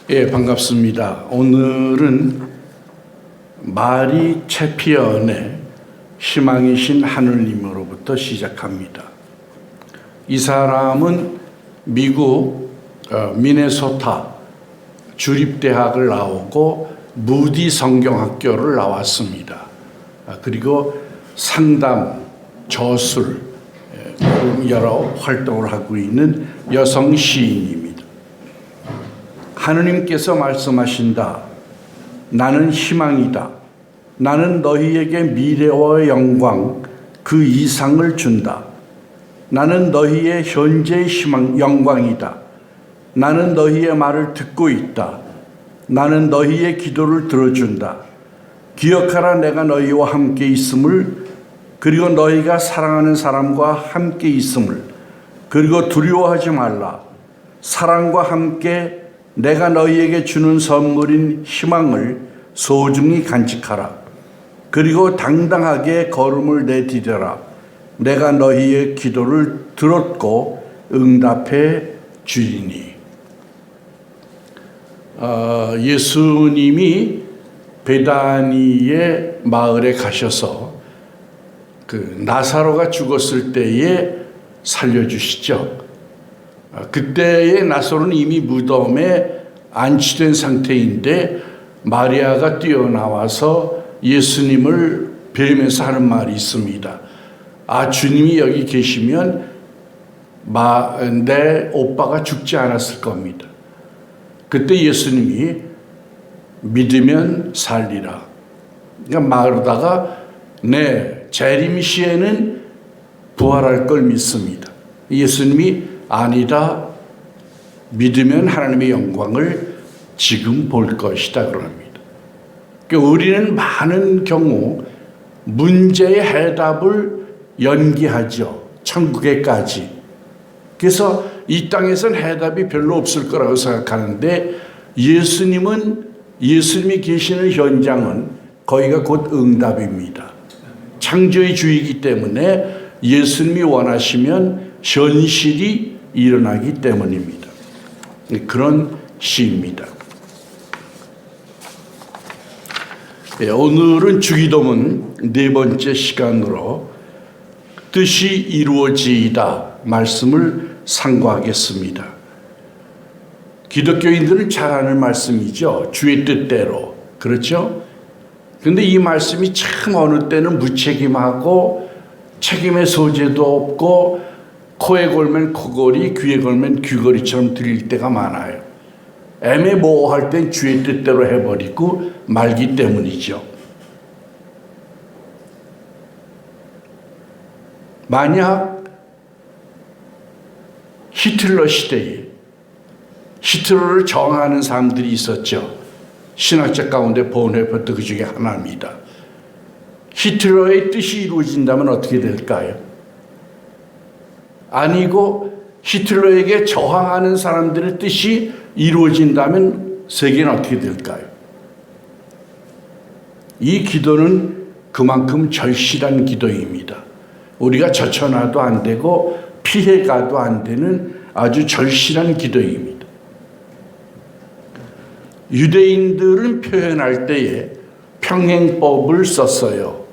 예, 반갑습니다. 오늘은 마리 채피언의 희망이신 하느님으로부터 시작합니다. 이 사람은 미국 미네소타 주립대학을 나오고 무디 성경학교를 나왔습니다. 그리고 상담, 저술, 여러 활동을 하고 있는 여성 시인입니다. 하느님께서 말씀하신다. 나는 희망이다. 나는 너희에게 미래와 영광 그 이상을 준다. 나는 너희의 현재의 희망, 영광이다. 나는 너희의 말을 듣고 있다. 나는 너희의 기도를 들어준다. 기억하라, 내가 너희와 함께 있음을, 그리고 너희가 사랑하는 사람과 함께 있음을, 그리고 두려워하지 말라. 사랑과 함께 내가 너희에게 주는 선물인 희망을 소중히 간직하라. 그리고 당당하게 걸음을 내디뎌라. 내가 너희의 기도를 들었고 응답해 주리니. 예수님이 베다니의 마을에 가셔서 그 나사로가 죽었을 때에 살려주시죠. 그때의 나사로는 이미 무덤에 안치된 상태인데 마리아가 뛰어나와서 예수님을 뵈면서 하는 말이 있습니다. 아, 주님이 여기 계시면 내 오빠가 죽지 않았을 겁니다. 그때 예수님이 믿으면 살리라. 그러니까 마르다가 네, 재림 시에는 부활할 걸 믿습니다. 예수님이 아니다. 믿으면 하나님의 영광을 지금 볼 것이다 그럽니다. 그러니까 우리는 많은 경우 문제의 해답을 연기하죠. 천국에까지. 그래서 이 땅에서는 해답이 별로 없을 거라고 생각하는데 예수님이 계시는 현장은 거기가 곧 응답입니다. 창조의 주이기 때문에 예수님이 원하시면 현실이 일어나기 때문입니다. 그런 시입니다. 오늘은 주기도문 네 번째 시간으로 뜻이 이루어지이다 말씀을 상고하겠습니다. 기독교인들은 잘 아는 말씀이죠. 주의 뜻대로. 그렇죠? 근데 이 말씀이 참 어느 때는 무책임하고 책임의 소재도 없고 코에 걸면 코걸이, 귀에 걸면 귀걸이처럼 들릴 때가 많아요. 애매모호할 땐 주의 뜻대로 해버리고 말기 때문이죠. 만약 히틀러 시대에 히틀러를 정하는 사람들이 있었죠. 신학자 가운데 본헤퍼트 그 중에 하나입니다. 히틀러의 뜻이 이루어진다면 어떻게 될까요? 아니고 히틀러에게 저항하는 사람들의 뜻이 이루어진다면 세계는 어떻게 될까요? 이 기도는 그만큼 절실한 기도입니다. 우리가 젖혀놔도 안 되고 피해가도 안 되는 아주 절실한 기도입니다. 유대인들은 표현할 때에 평행법을 썼어요.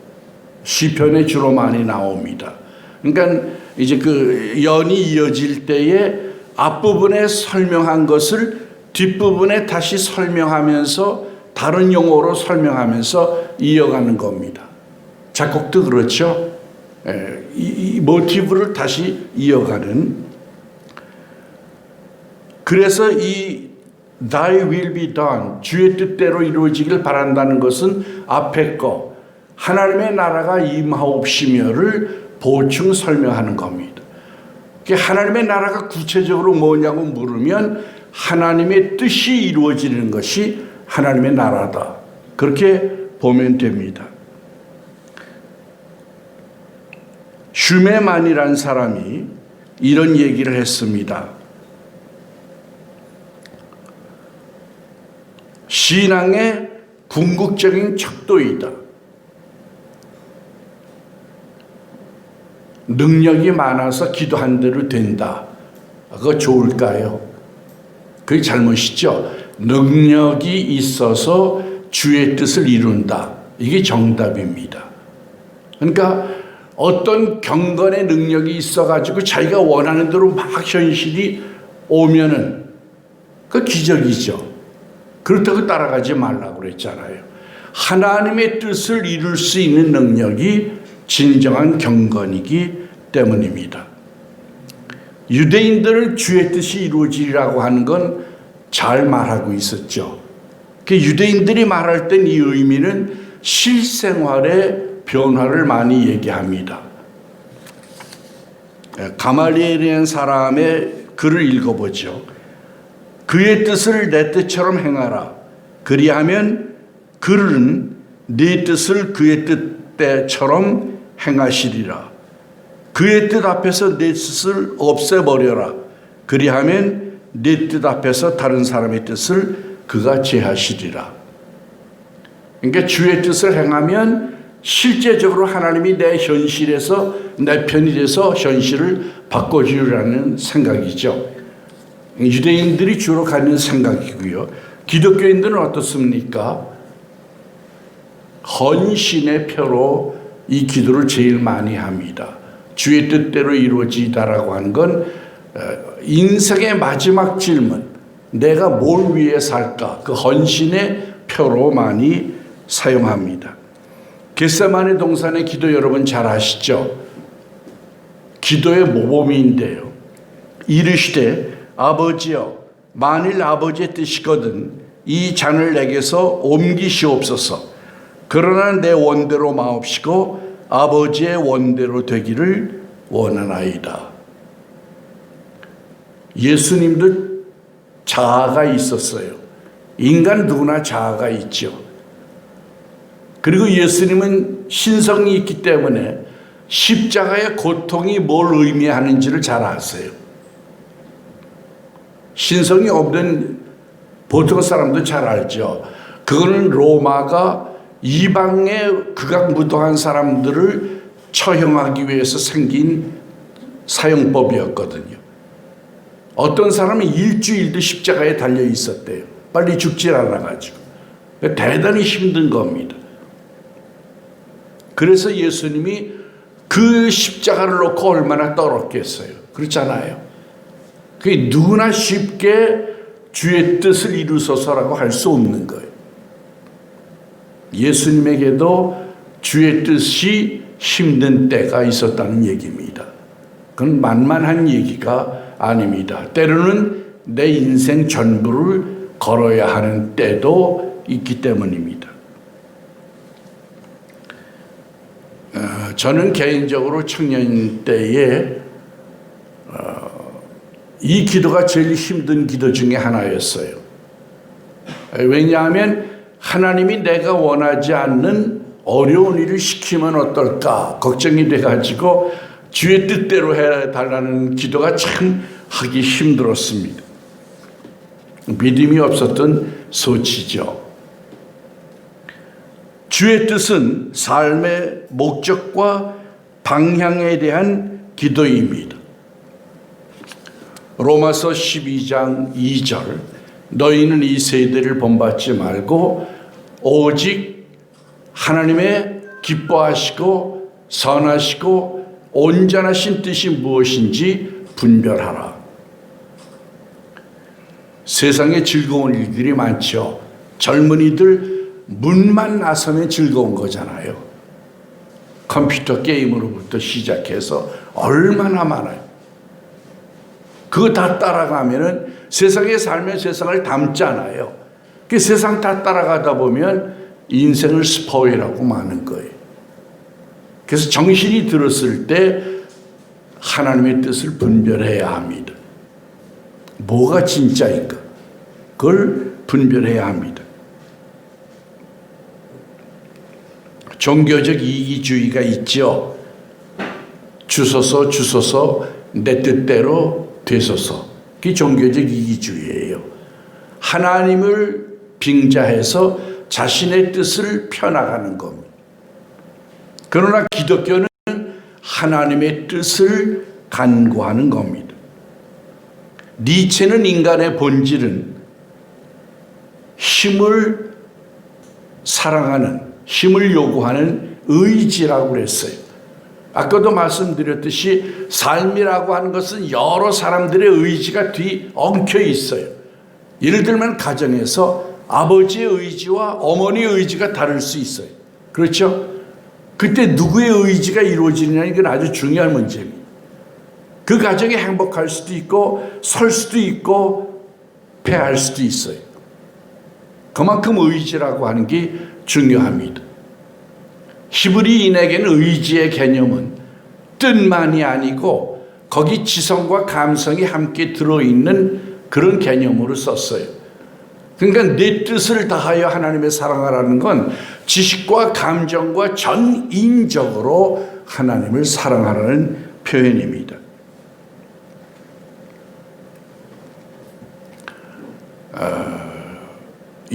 시편에 주로 많이 나옵니다. 그러니까 이제 그 연이 이어질 때에 앞부분에 설명한 것을 뒷부분에 다시 설명하면서 다른 용어로 설명하면서 이어가는 겁니다. 작곡도 그렇죠. 이 모티브를 다시 이어가는. 그래서 이 Thy will be done, 주의 뜻대로 이루어지길 바란다는 것은 앞에 거 하나님의 나라가 임하옵시며를 보충 설명하는 겁니다. 하나님의 나라가 구체적으로 뭐냐고 물으면 하나님의 뜻이 이루어지는 것이 하나님의 나라다. 그렇게 보면 됩니다. 슈메만이라는 사람이 이런 얘기를 했습니다. 신앙의 궁극적인 척도이다. 능력이 많아서 기도한 대로 된다. 그거 좋을까요? 그게 잘못이죠. 능력이 있어서 주의 뜻을 이룬다. 이게 정답입니다. 그러니까 어떤 경건의 능력이 있어가지고 자기가 원하는 대로 막 현실이 오면은 그 기적이죠. 그렇다고 따라가지 말라고 그랬잖아요. 하나님의 뜻을 이룰 수 있는 능력이 진정한 경건이기 때문입니다. 유대인들은 주의 뜻이 이루어지리라고 하는 건 잘 말하고 있었죠. 그 유대인들이 말할 땐 이 의미는 실생활의 변화를 많이 얘기합니다. 가말리엘이라는 사람의 글을 읽어보죠. 그의 뜻을 내 뜻처럼 행하라. 그리하면 그는 네 뜻을 그의 뜻대처럼 행하시리라. 그의 뜻 앞에서 내 뜻을 없애버려라. 그리하면 네 뜻 앞에서 다른 사람의 뜻을 그가 제하시리라. 그러니까 주의 뜻을 행하면 실제적으로 하나님이 내 현실에서 내 편이 돼서 현실을 바꿔주려는 생각이죠. 유대인들이 주로 갖는 생각이고요. 기독교인들은 어떻습니까? 헌신의 표로 이 기도를 제일 많이 합니다. 주의 뜻대로 이루어지다라고 하는 건 인생의 마지막 질문, 내가 뭘 위해 살까? 그 헌신의 표로 많이 사용합니다. 겟세마네 동산의 기도 여러분 잘 아시죠? 기도의 모범인데요. 이르시되 아버지여, 만일 아버지의 뜻이거든 이 잔을 내게서 옮기시옵소서. 그러나 내 원대로 마옵시고 아버지의 원대로 되기를 원하나이다. 예수님도 자아가 있었어요. 인간 누구나 자아가 있죠. 그리고 예수님은 신성이 있기 때문에 십자가의 고통이 뭘 의미하는지를 잘 아세요. 신성이 없는 보통 사람도 잘 알죠. 그거는 로마가 이방에 극악무도한 사람들을 처형하기 위해서 생긴 사형법이었거든요. 어떤 사람은 일주일도 십자가에 달려 있었대요. 빨리 죽질 않아가지고. 대단히 힘든 겁니다. 그래서 예수님이 그 십자가를 놓고 얼마나 떨었겠어요. 그렇잖아요. 그게 누구나 쉽게 주의 뜻을 이루소서라고 할 수 없는 거예요. 예수님에게도 주의 뜻이 힘든 때가 있었다는 얘기입니다. 그건 만만한 얘기가 아닙니다. 때로는 내 인생 전부를 걸어야 하는 때도 있기 때문입니다. 저는 개인적으로 청년 때에 이 기도가 제일 힘든 기도 중에 하나였어요. 왜냐하면 하나님이 내가 원하지 않는 어려운 일을 시키면 어떨까 걱정이 돼가지고 주의 뜻대로 해달라는 기도가 참 하기 힘들었습니다. 믿음이 없었던 소치죠. 주의 뜻은 삶의 목적과 방향에 대한 기도입니다. 로마서 12장 2절 너희는 이 세대를 본받지 말고 오직 하나님의 기뻐하시고 선하시고 온전하신 뜻이 무엇인지 분별하라. 세상에 즐거운 일들이 많죠. 젊은이들 문만 나서면 즐거운 거잖아요. 컴퓨터 게임으로부터 시작해서 얼마나 많아요. 그거 다 따라가면은 세상에 살면 세상을 닮잖아요. 그 세상 다 따라가다 보면 인생을 스포일하고 마는 거예요. 그래서 정신이 들었을 때 하나님의 뜻을 분별해야 합니다. 뭐가 진짜인가? 그걸 분별해야 합니다. 종교적 이기주의가 있죠. 주소서 내 뜻대로 되소서. 그게 종교적 이기주의예요. 하나님을 빙자해서 자신의 뜻을 펴나가는 겁니다. 그러나 기독교는 하나님의 뜻을 간구하는 겁니다. 니체는 인간의 본질은 힘을 사랑하는, 힘을 요구하는 의지라고 그랬어요. 아까도 말씀드렸듯이 삶이라고 하는 것은 여러 사람들의 의지가 뒤엉켜 있어요. 예를 들면 가정에서 아버지의 의지와 어머니의 의지가 다를 수 있어요. 그렇죠? 그때 누구의 의지가 이루어지느냐, 이건 아주 중요한 문제입니다. 그 가정이 행복할 수도 있고 설 수도 있고 패할 수도 있어요. 그만큼 의지라고 하는 게 중요합니다. 히브리인에게는 의지의 개념은 뜻만이 아니고 거기 지성과 감성이 함께 들어있는 그런 개념으로 썼어요. 그러니까 내 뜻을 다하여 하나님의 사랑하라는 건 지식과 감정과 전인적으로 하나님을 사랑하라는 표현입니다.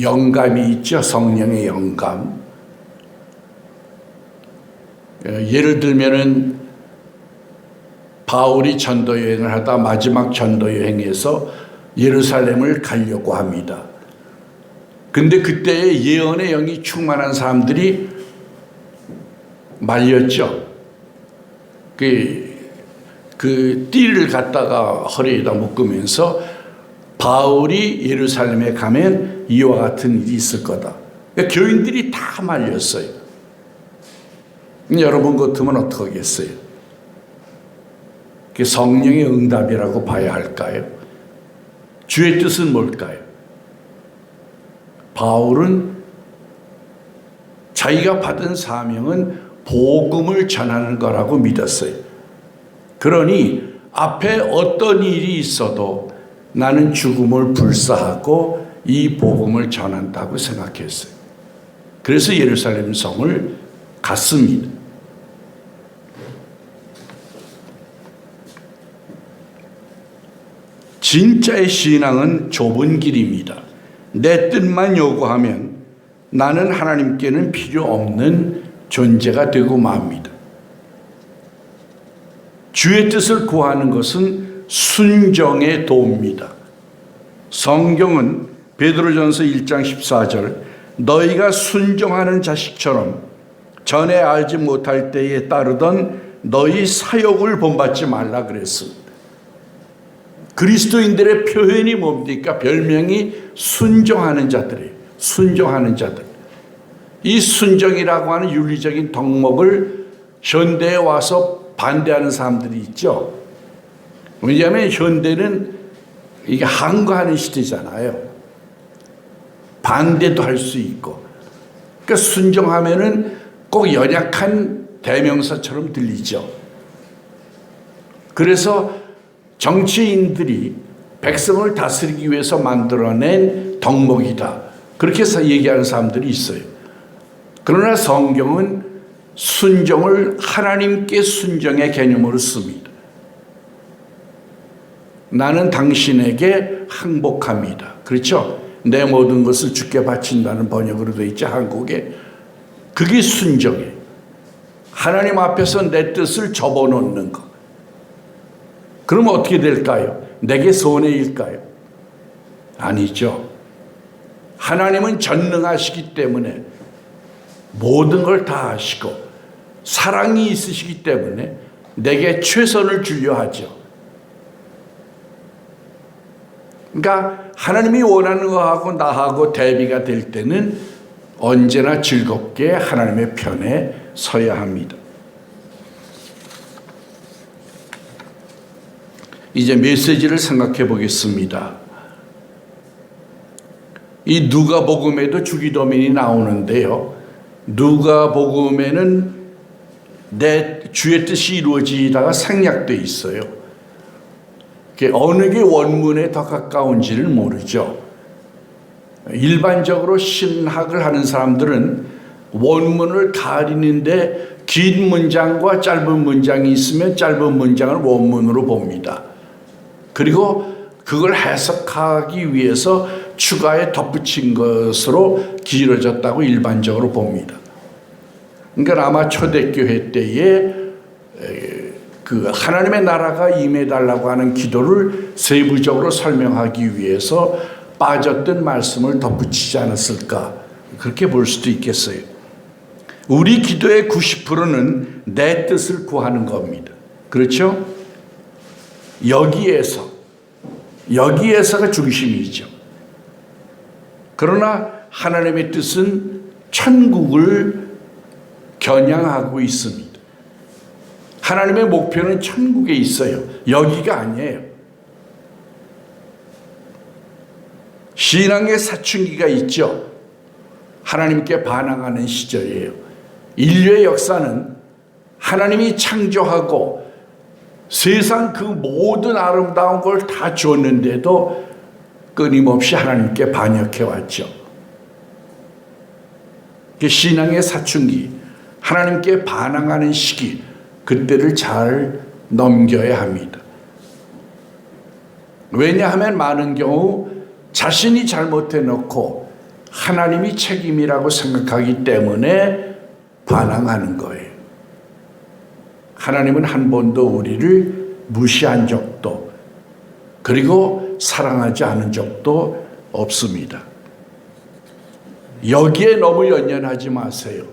영감이 있죠. 성령의 영감. 예를 들면은 바울이 전도 여행을 하다 마지막 전도 여행에서 예루살렘을 가려고 합니다. 근데 그때 예언의 영이 충만한 사람들이 말렸죠. 그 띠를 갖다가 허리에다 묶으면서 바울이 예루살렘에 가면 이와 같은 일이 있을 거다. 그러니까 교인들이 다 말렸어요. 여러분 같으면 어떻게 하겠어요? 그게 성령의 응답이라고 봐야 할까요? 주의 뜻은 뭘까요? 바울은 자기가 받은 사명은 복음을 전하는 거라고 믿었어요. 그러니 앞에 어떤 일이 있어도 나는 죽음을 불사하고 이 복음을 전한다고 생각했어요. 그래서 예루살렘 성을 갔습니다. 진짜의 신앙은 좁은 길입니다. 내 뜻만 요구하면 나는 하나님께는 필요 없는 존재가 되고 맙니다. 주의 뜻을 구하는 것은 순종의 도입니다. 성경은 베드로전서 1장 14절 너희가 순종하는 자식처럼 전에 알지 못할 때에 따르던 너희 사욕을 본받지 말라 그랬습니다. 그리스도인들의 표현이 뭡니까? 별명이 순종하는 자들이에요. 순종하는 자들. 이 순종이라고 하는 윤리적인 덕목을 현대에 와서 반대하는 사람들이 있죠. 왜냐하면 현대는 이게 항거하는 시대잖아요. 반대도 할 수 있고. 그러니까 순종하면은 꼭 연약한 대명사처럼 들리죠. 그래서 정치인들이 백성을 다스리기 위해서 만들어낸 덕목이다. 그렇게 해서 얘기하는 사람들이 있어요. 그러나 성경은 순종을 하나님께 순종의 개념으로 씁니다. 나는 당신에게 항복합니다. 그렇죠? 내 모든 것을 주께 바친다는 번역으로 되어 있죠. 한국에. 그게 순종이에요. 하나님 앞에서 내 뜻을 접어놓는 것. 그러면 어떻게 될까요? 내게 손해일까요? 아니죠. 하나님은 전능하시기 때문에 모든 걸 다 아시고 사랑이 있으시기 때문에 내게 최선을 주려 하죠. 그러니까 하나님이 원하는 거하고 나하고 대비가 될 때는 언제나 즐겁게 하나님의 편에 서야 합니다. 이제 메시지를 생각해 보겠습니다. 이 누가복음에도 주기도면이 나오는데요. 누가복음에는 내 주의 뜻이 이루어지다가 생략되어 있어요. 어느 게 원문에 더 가까운지를 모르죠. 일반적으로 신학을 하는 사람들은 원문을 가리는데 긴 문장과 짧은 문장이 있으면 짧은 문장을 원문으로 봅니다. 그리고 그걸 해석하기 위해서 추가에 덧붙인 것으로 길어졌다고 일반적으로 봅니다. 그러니까 아마 초대교회 때에 그 하나님의 나라가 임해달라고 하는 기도를 세부적으로 설명하기 위해서 빠졌던 말씀을 덧붙이지 않았을까, 그렇게 볼 수도 있겠어요. 우리 기도의 90%는 내 뜻을 구하는 겁니다. 그렇죠? 여기에서가 중심이죠. 그러나 하나님의 뜻은 천국을 겨냥하고 있습니다. 하나님의 목표는 천국에 있어요. 여기가 아니에요. 신앙의 사춘기가 있죠. 하나님께 반항하는 시절이에요. 인류의 역사는 하나님이 창조하고 세상 그 모든 아름다운 걸 다 줬는데도 끊임없이 하나님께 반역해 왔죠. 신앙의 사춘기, 하나님께 반항하는 시기, 그때를 잘 넘겨야 합니다. 왜냐하면 많은 경우 자신이 잘못해놓고 하나님이 책임이라고 생각하기 때문에 반항하는 거예요. 하나님은 한 번도 우리를 무시한 적도, 그리고 사랑하지 않은 적도 없습니다. 여기에 너무 연연하지 마세요.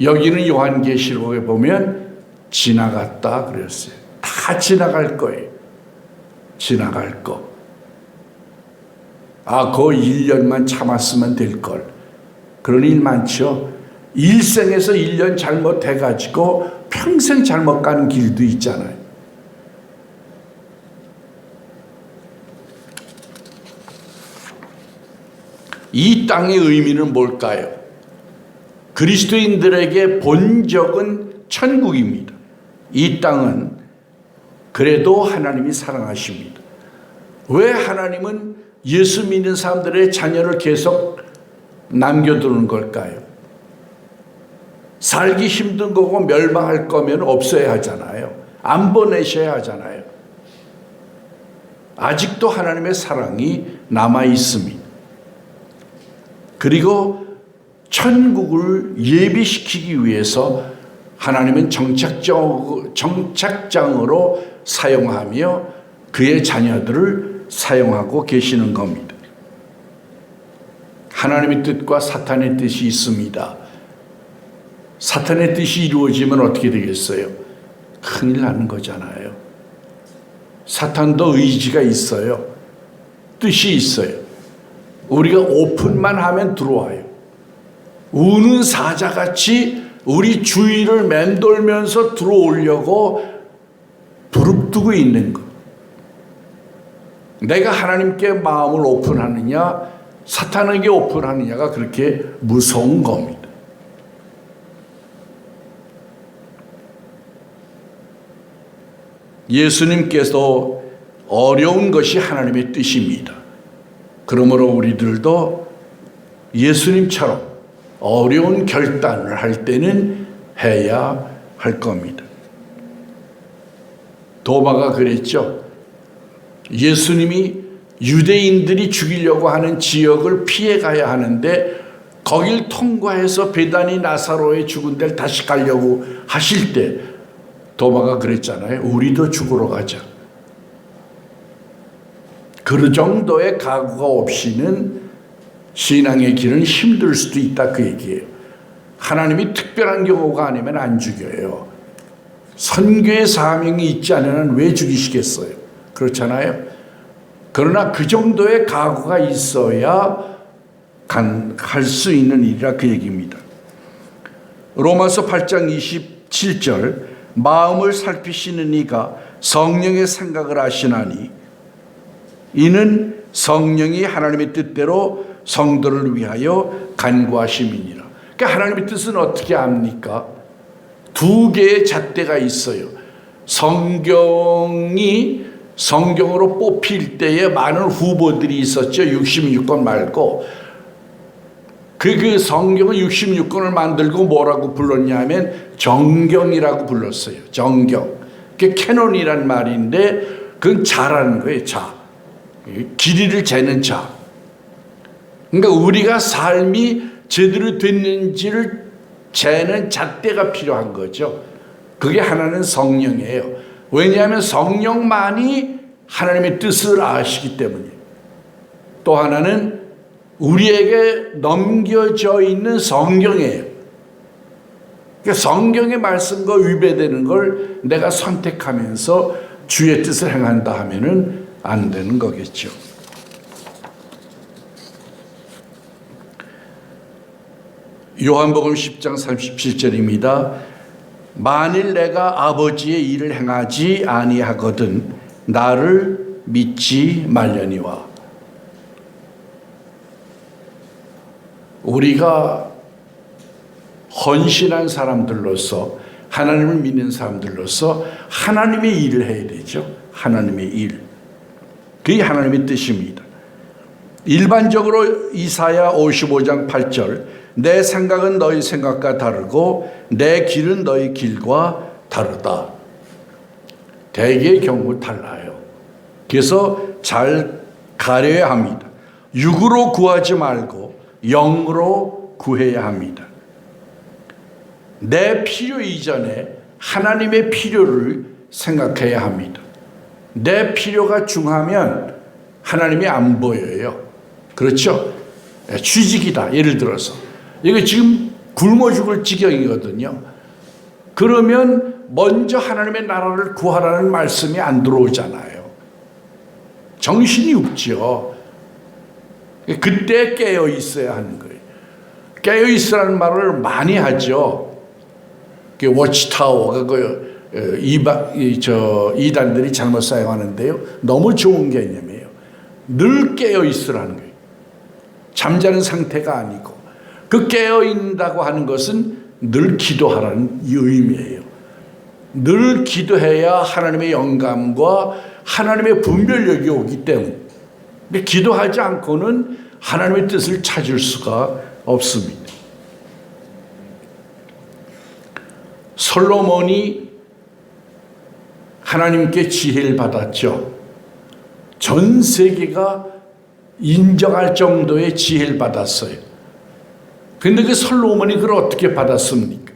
여기는 요한계시록에 보면 지나갔다 그랬어요. 다 지나갈 거예요. 지나갈 거. 그 1년만 참았으면 될 걸. 그런 일 많죠. 일생에서 1년 잘못해가지고 평생 잘못 가는 길도 있잖아요. 이 땅의 의미는 뭘까요? 그리스도인들에게 본적은 천국입니다. 이 땅은 그래도 하나님이 사랑하십니다. 왜 하나님은 예수 믿는 사람들의 자녀를 계속 남겨두는 걸까요? 살기 힘든 거고 멸망할 거면 없어야 하잖아요. 안 보내셔야 하잖아요. 아직도 하나님의 사랑이 남아 있습니다. 그리고 천국을 예비시키기 위해서 하나님은 정착장으로 사용하며 그의 자녀들을 사용하고 계시는 겁니다. 하나님의 뜻과 사탄의 뜻이 있습니다. 사탄의 뜻이 이루어지면 어떻게 되겠어요? 큰일 나는 거잖아요. 사탄도 의지가 있어요. 뜻이 있어요. 우리가 오픈만 하면 들어와요. 우는 사자같이 우리 주위를 맴돌면서 들어오려고 부릅뜨고 있는 것. 내가 하나님께 마음을 오픈하느냐, 사탄에게 오픈하느냐가 그렇게 무서운 겁니다. 예수님께서 어려운 것이 하나님의 뜻입니다. 그러므로 우리들도 예수님처럼 어려운 결단을 할 때는 해야 할 겁니다. 도마가 그랬죠. 예수님이 유대인들이 죽이려고 하는 지역을 피해 가야 하는데 거길 통과해서 베다니 나사로의 죽은 데를 다시 가려고 하실 때 도마가 그랬잖아요. 우리도 죽으러 가자. 그 정도의 각오가 없이는 신앙의 길은 힘들 수도 있다, 그 얘기예요. 하나님이 특별한 경우가 아니면 안 죽여요. 선교의 사명이 있지 않으면 왜 죽이시겠어요? 그렇잖아요. 그러나 그 정도의 각오가 있어야 할 수 있는 일이라 그 얘기입니다. 로마서 8장 27절, 마음을 살피시는 이가 성령의 생각을 아시나니 이는 성령이 하나님의 뜻대로 성도를 위하여 간구하심이니라. 그러니까 하나님의 뜻은 어떻게 압니까? 두 개의 잣대가 있어요. 성경으로 뽑힐 때에 많은 후보들이 있었죠. 66권 말고. 그 성경은 66권을 만들고 뭐라고 불렀냐면 정경이라고 불렀어요. 정경. 그게 캐논이란 말인데 그건 자라는 거예요. 자. 길이를 재는 자. 그러니까 우리가 삶이 제대로 됐는지를 재는 잣대가 필요한 거죠. 그게 하나는 성령이에요. 왜냐하면 성령만이 하나님의 뜻을 아시기 때문이에요. 또 또 하나는 우리에게 넘겨져 있는 성경이에요. 그러니까 성경의 말씀과 위배되는 걸 내가 선택하면서 주의 뜻을 행한다 하면은 안 되는 거겠죠. 요한복음 10장 37절입니다. 만일 내가 아버지의 일을 행하지 아니하거든 나를 믿지 말려니와. 우리가 헌신한 사람들로서, 하나님을 믿는 사람들로서 하나님의 일을 해야 되죠. 하나님의 일. 그게 하나님의 뜻입니다. 일반적으로 이사야 55장 8절, 내 생각은 너희 생각과 다르고 내 길은 너희 길과 다르다. 대개의 경우 달라요. 그래서 잘 가려야 합니다. 육으로 구하지 말고 영으로 구해야 합니다. 내 필요 이전에 하나님의 필요를 생각해야 합니다. 내 필요가 중하면 하나님이 안 보여요. 그렇죠? 취직이다. 예를 들어서 이게 지금 굶어 죽을 지경이거든요. 그러면 먼저 하나님의 나라를 구하라는 말씀이 안 들어오잖아요. 정신이 없죠. 그때 깨어 있어야 하는 거예요. 깨어 있으라는 말을 많이 하죠. 워치타워가 이단들이 잘못 사용하는데요. 너무 좋은 개념이에요. 늘 깨어 있으라는 거예요. 잠자는 상태가 아니고, 그 깨어 있다고 하는 것은 늘 기도하라는 의미예요. 늘 기도해야 하나님의 영감과 하나님의 분별력이 오기 때문에. 근데 기도하지 않고는 하나님의 뜻을 찾을 수가 없습니다. 솔로몬이 하나님께 지혜를 받았죠. 전 세계가 인정할 정도의 지혜를 받았어요. 그런데 그 솔로몬이 그걸 어떻게 받았습니까?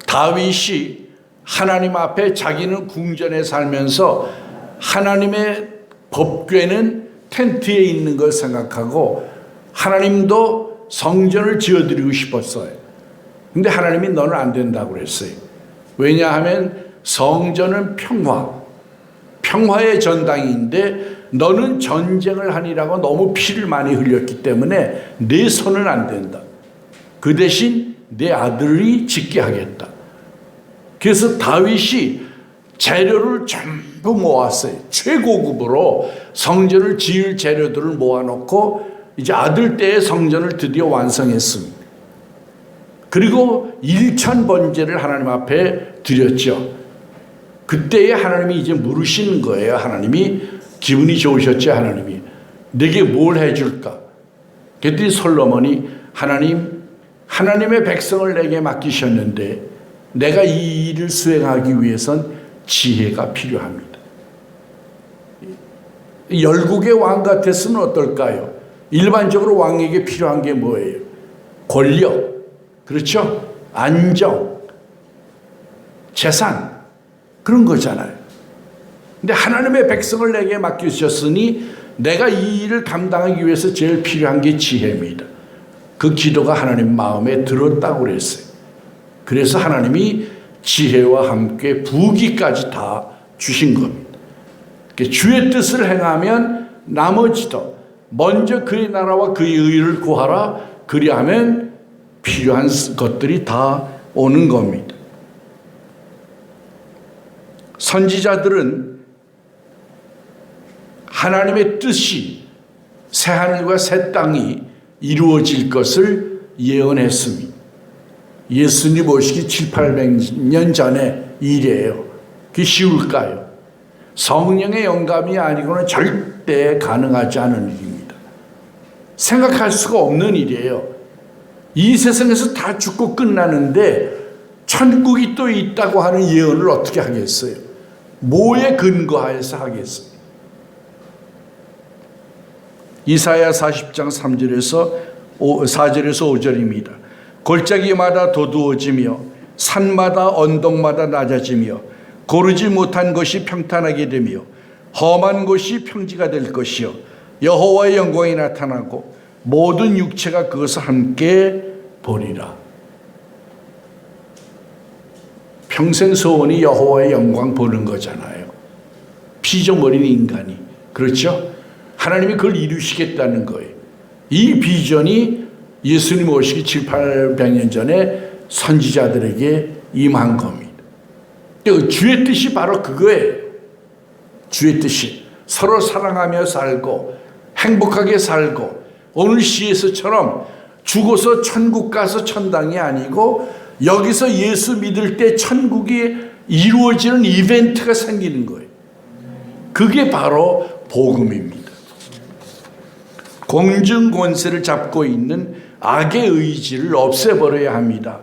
다윗이 하나님 앞에 자기는 궁전에 살면서 하나님의 법궤는 텐트에 있는 걸 생각하고 하나님도 성전을 지어드리고 싶었어요. 근데 하나님이 너는 안 된다고 그랬어요. 왜냐하면 성전은 평화의 전당인데 너는 전쟁을 하니라고 너무 피를 많이 흘렸기 때문에 내 손은 안 된다. 그 대신 내 아들이 짓게 하겠다. 그래서 다윗이 재료를 전부 모았어요. 최고급으로 성전을 지을 재료들을 모아놓고 이제 아들 때에 성전을 드디어 완성했습니다. 그리고 일천 번제를 하나님 앞에 드렸죠. 그때에 하나님이 이제 물으시는 거예요. 하나님이 기분이 좋으셨죠. 하나님이 내게 뭘 해줄까? 그랬더니 솔로몬이 하나님의 백성을 내게 맡기셨는데 내가 이 일을 수행하기 위해선 지혜가 필요합니다. 열국의 왕 같았으면 어떨까요? 일반적으로 왕에게 필요한 게 뭐예요? 권력, 그렇죠? 안정, 재산, 그런 거잖아요. 근데 하나님의 백성을 내게 맡기셨으니 내가 이 일을 감당하기 위해서 제일 필요한 게 지혜입니다. 그 기도가 하나님 마음에 들었다고 그랬어요. 그래서 하나님이 지혜와 함께 부귀까지 다 주신 겁니다. 주의 뜻을 행하면 나머지도 먼저 그의 나라와 그의 의를 구하라. 그리하면 필요한 것들이 다 오는 겁니다. 선지자들은 하나님의 뜻이 새하늘과 새 땅이 이루어질 것을 예언했습니다. 예수님 오시기 700~800년 전의 일이에요. 그게 쉬울까요? 성령의 영감이 아니고는 절대 가능하지 않은 일입니다. 생각할 수가 없는 일이에요. 이 세상에서 다 죽고 끝나는데 천국이 또 있다고 하는 예언을 어떻게 하겠어요? 뭐에 근거하여서 하겠어요? 이사야 40장 3절에서 4절에서 5절입니다. 골짜기마다 도두어지며 산마다 언덕마다 낮아지며 고르지 못한 것이 평탄하게 되며 험한 곳이 평지가 될 것이요 여호와의 영광이 나타나고 모든 육체가 그것을 함께 보리라. 평생 소원이 여호와의 영광 보는 거잖아요. 피조물인 인간이. 그렇죠? 하나님이 그걸 이루시겠다는 거예요. 이 비전이 예수님 오시기 700~800년 전에 선지자들에게 임한 겁니다. 주의 뜻이 바로 그거예요. 주의 뜻이 서로 사랑하며 살고 행복하게 살고 오늘 시에서처럼 죽어서 천국 가서 천당이 아니고 여기서 예수 믿을 때 천국이 이루어지는 이벤트가 생기는 거예요. 그게 바로 복음입니다. 공중 권세를 잡고 있는 악의 의지를 없애버려야 합니다.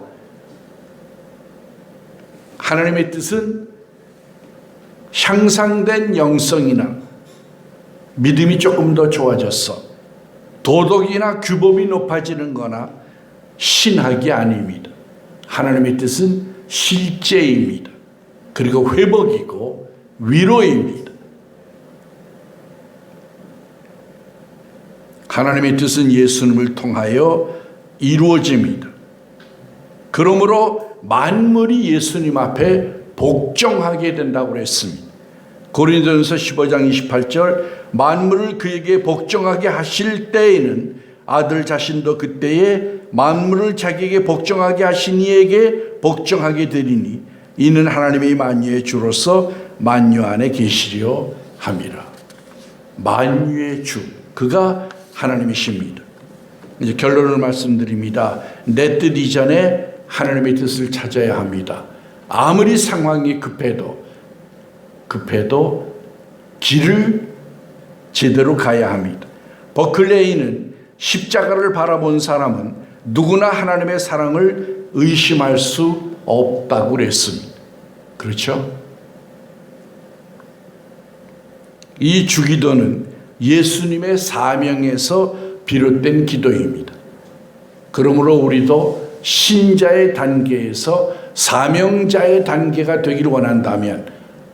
하나님의 뜻은 향상된 영성이나 믿음이 조금 더 좋아졌어. 도덕이나 규범이 높아지는 거나 신학이 아닙니다. 하나님의 뜻은 실제입니다. 그리고 회복이고 위로입니다. 하나님의 뜻은 예수님을 통하여 이루어집니다. 그러므로 만물이 예수님 앞에 복종하게 된다고 그랬습니다. 고린도전서 15장 28절 만물을 그에게 복종하게 하실 때에는 아들 자신도 그때에 만물을 자기에게 복종하게 하신 이에게 복종하게 되리니 이는 하나님의 만유의 주로서 만유 안에 계시려 함이라. 만유의 주, 그가 하나님이십니다. 이제 결론을 말씀드립니다. 내 뜻 이전에 하나님의 뜻을 찾아야 합니다. 아무리 상황이 급해도 길을 제대로 가야 합니다. 버클레이는 십자가를 바라본 사람은 누구나 하나님의 사랑을 의심할 수 없다고 그랬습니다. 그렇죠? 이 주기도는 예수님의 사명에서 비롯된 기도입니다. 그러므로 우리도 신자의 단계에서 사명자의 단계가 되기를 원한다면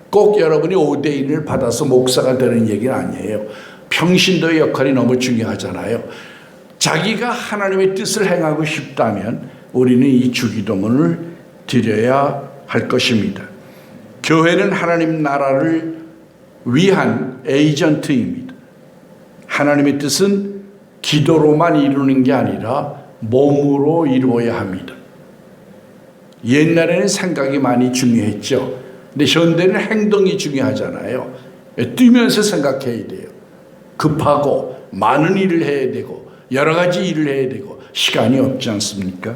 꼭 여러분이 5대1을 받아서 목사가 되는 얘기는 아니에요. 평신도의 역할이 너무 중요하잖아요. 자기가 하나님의 뜻을 행하고 싶다면 우리는 이 주기도문을 드려야 할 것입니다. 교회는 하나님 나라를 위한 에이전트입니다. 하나님의 뜻은 기도로만 이루는 게 아니라 몸으로 이루어야 합니다. 옛날에는 생각이 많이 중요했죠. 근데 현대는 행동이 중요하잖아요. 뛰면서 생각해야 돼요. 급하고 많은 일을 해야 되고 여러 가지 일을 해야 되고 시간이 없지 않습니까?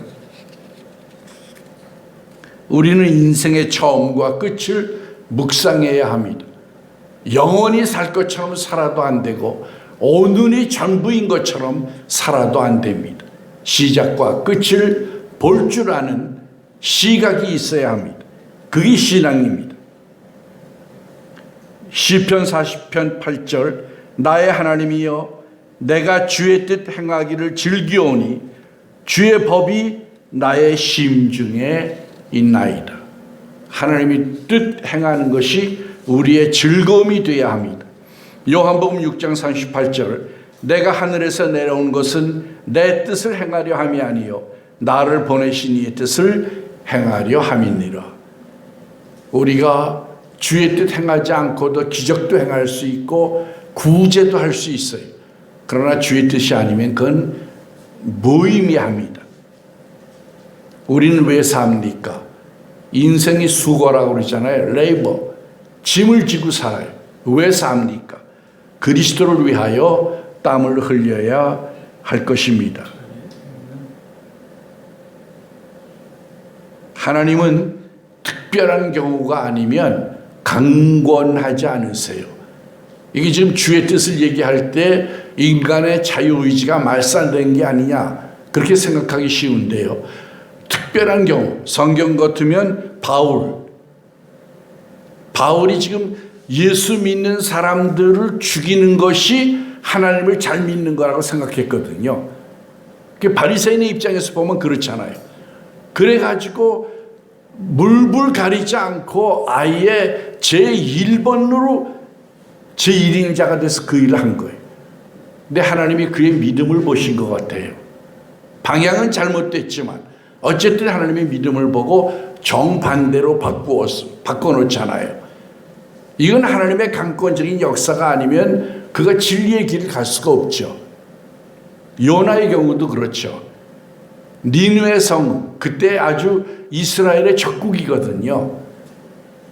우리는 인생의 처음과 끝을 묵상해야 합니다. 영원히 살 것처럼 살아도 안 되고 오늘이 전부인 것처럼 살아도 안 됩니다. 시작과 끝을 볼 줄 아는 시각이 있어야 합니다. 그게 신앙입니다. 시편 40편 8절 나의 하나님이여 내가 주의 뜻 행하기를 즐기오니 주의 법이 나의 심중에 있나이다. 하나님의 뜻 행하는 것이 우리의 즐거움이 되어야 합니다. 요한복음 6장 38절 내가 하늘에서 내려온 것은 내 뜻을 행하려 함이 아니요 나를 보내신 이의 뜻을 행하려 함이니라. 우리가 주의 뜻 행하지 않고도 기적도 행할 수 있고 구제도 할 수 있어요. 그러나 주의 뜻이 아니면 그건 무의미합니다. 우리는 왜 삽니까? 인생이 수고라고 그러잖아요. 레이버, 짐을 지고 살아요. 왜 삽니까? 그리스도를 위하여 땀을 흘려야 할 것입니다. 하나님은 특별한 경우가 아니면 강권하지 않으세요. 이게 지금 주의 뜻을 얘기할 때 인간의 자유의지가 말살된 게 아니냐 그렇게 생각하기 쉬운데요. 특별한 경우 성경 같으면 바울이 지금 예수 믿는 사람들을 죽이는 것이 하나님을 잘 믿는 거라고 생각했거든요. 바리새인의 입장에서 보면 그렇잖아요. 그래가지고 물불 가리지 않고 아예 제1번으로 제1인자가 돼서 그 일을 한 거예요. 근데 하나님이 그의 믿음을 보신 것 같아요. 방향은 잘못됐지만 어쨌든 하나님의 믿음을 보고 정반대로 바꿔놓잖아요. 이건 하나님의 강권적인 역사가 아니면 그가 진리의 길을 갈 수가 없죠. 요나의 경우도 그렇죠. 니느웨 성, 그때 아주 이스라엘의 적국이거든요.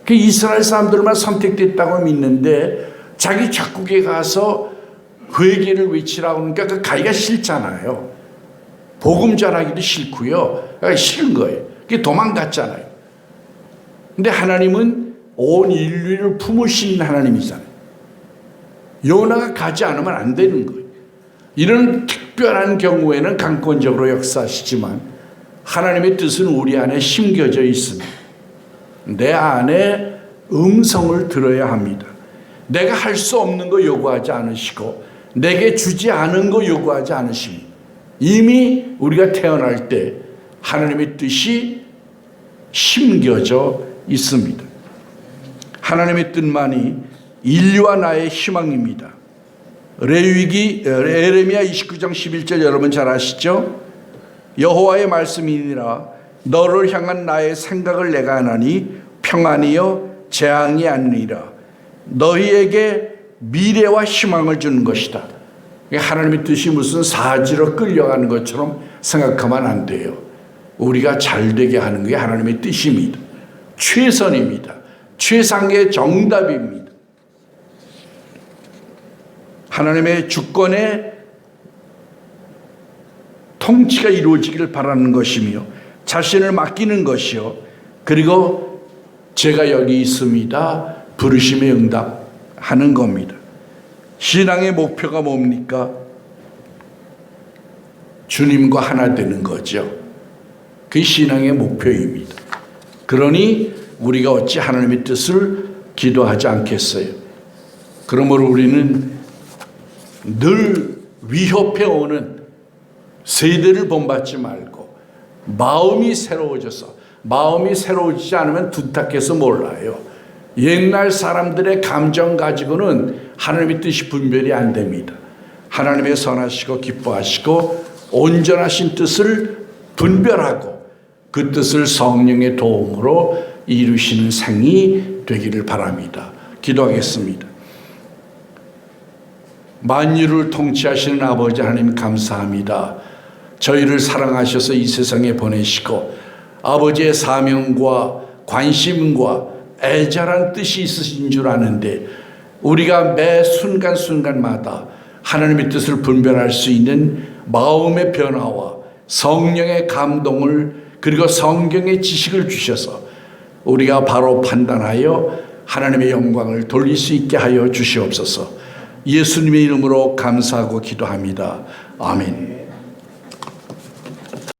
그 이스라엘 사람들만 선택됐다고 믿는데 자기 적국에 가서 회개를 외치라고 하니까 그 가기가 싫잖아요. 복음 전하기도 싫고요. 싫은 거예요. 그게 도망갔잖아요. 근데 하나님은 온 인류를 품으신 하나님이잖아요. 요나가 가지 않으면 안 되는 거예요. 이런 특별한 경우에는 강권적으로 역사하시지만 하나님의 뜻은 우리 안에 심겨져 있습니다. 내 안에 음성을 들어야 합니다. 내가 할 수 없는 거 요구하지 않으시고 내게 주지 않은 거 요구하지 않으십니다. 이미 우리가 태어날 때 하나님의 뜻이 심겨져 있습니다. 하나님의 뜻만이 인류와 나의 희망입니다. 에레미야 29장 11절 여러분 잘 아시죠? 여호와의 말씀이니라 너를 향한 나의 생각을 내가 아나니 평안이요 재앙이 아니니라 너희에게 미래와 희망을 주는 것이다. 하나님의 뜻이 무슨 사지로 끌려가는 것처럼 생각하면 안 돼요. 우리가 잘되게 하는 게 하나님의 뜻입니다. 최선입니다. 최상의 정답입니다. 하나님의 주권의 통치가 이루어지기를 바라는 것이며 자신을 맡기는 것이요. 그리고 제가 여기 있습니다. 부르심에 응답하는 겁니다. 신앙의 목표가 뭡니까? 주님과 하나 되는 거죠. 그게 신앙의 목표입니다. 그러니 우리가 어찌 하나님의 뜻을 기도하지 않겠어요? 그러므로 우리는 늘 위협해 오는 세대를 본받지 말고 마음이 새로워지지 않으면 두탁해서 몰라요. 옛날 사람들의 감정 가지고는 하나님의 뜻이 분별이 안 됩니다. 하나님의 선하시고 기뻐하시고 온전하신 뜻을 분별하고 그 뜻을 성령의 도움으로 이루시는 생이 되기를 바랍니다. 기도하겠습니다. 만유를 통치하시는 아버지 하나님 감사합니다. 저희를 사랑하셔서 이 세상에 보내시고 아버지의 사명과 관심과 애절한 뜻이 있으신 줄 아는데 우리가 매 순간순간마다 하나님의 뜻을 분별할 수 있는 마음의 변화와 성령의 감동을 그리고 성경의 지식을 주셔서 우리가 바로 판단하여 하나님의 영광을 돌릴 수 있게 하여 주시옵소서. 예수님의 이름으로 감사하고 기도합니다. 아멘.